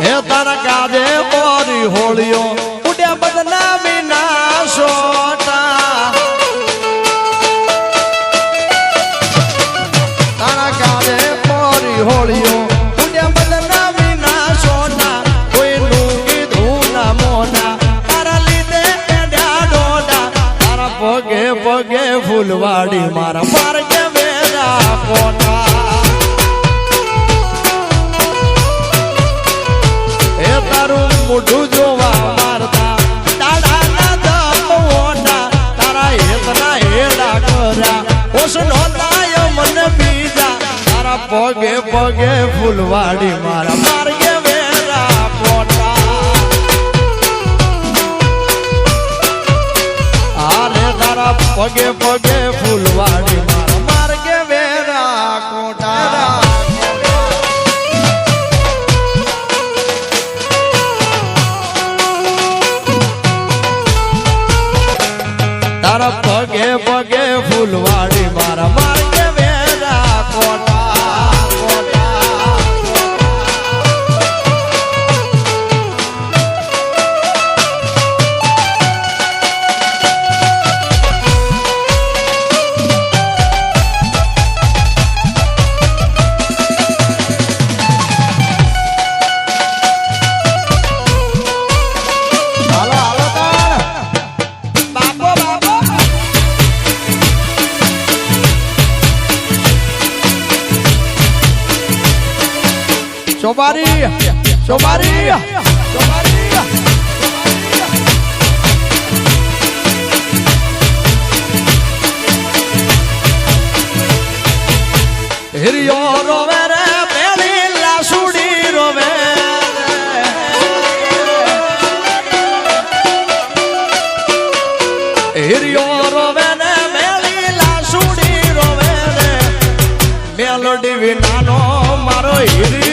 હે તારા કાજે મોરી હોળીઓ ઉડ્યા બદનામી ના સોટા તારા કાજે મોરી હોળીઓ ઉડ્યા બદનામી ના સોટા કોઈનું કીધું ના મોના તારા લીધે એડ્યા ડોડા તારા પગે પગે ફૂલવાડી મારા માર્ગે વેરા કોટા મોઢું જોવા મારતા તાળાના દમોના તારા હેતના હેડા કર્યા ઓસનો તાય મને બીજા તારા પગે પગે ફૂલવાડી મારા માર્ગે વેરા પોટા આરે તારા પગે પગે ફૂલવાડી મારા માર્ગે વેરા કોટા તારા પગે પગે ફૂલવાડી મારા માર્ગે વેરા quota Sobari, Sobari, Sobari. Hiriyo rovere, peli la sudi rovere. Hiriyo rovere, peli la sudi rovere. Melody vinano maro hiri.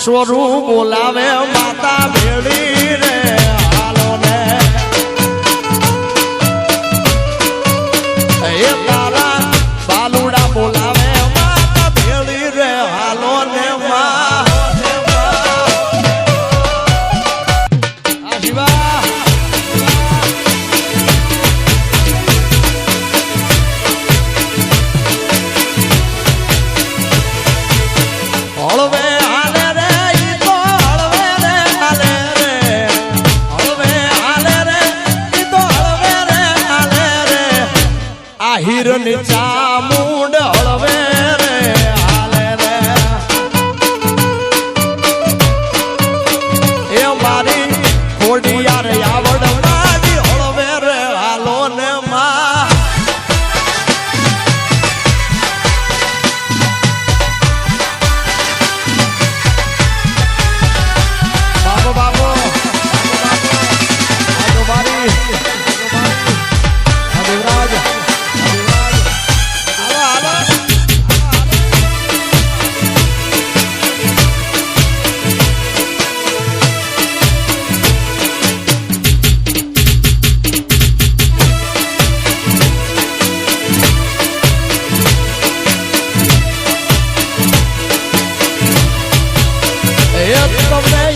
સ્વરૂપ બોલાવે માતા ભેળી રે હાલો ને એ તારા બાલુડા બોલાવે માતા ભેળી રે હાલો ને માં શિવા હળવે હિરણ ચામુંડ હળવે રે હાલે રે એ મારી ખોડિયાર આવડ મારી હળવે રે હાલો ને માં બાબો બાબો મારી દેવરાજ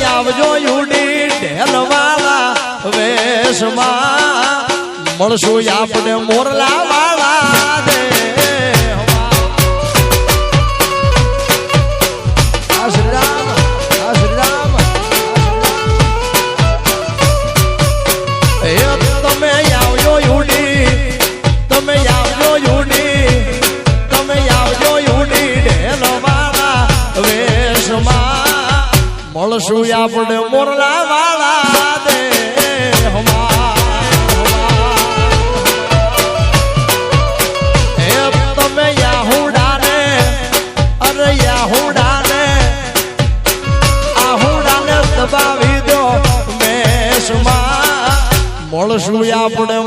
આવજો યુડી ઢેલવાળા વેશમાં મળશું આપણે મોરલા વાળા દે શ્રી રામ શ્રી રામ એ તમે આવજો યુડી તમે આવજો યુડી તમે આવજો યુડી ઢેલવાળા વેશમાં મળશું આપણે મોરલા વાળા દે તમે યાહુડા ને અરે યાહુડા ને આહુડા ને દબાવી દો મેષમાં મળશું આપણે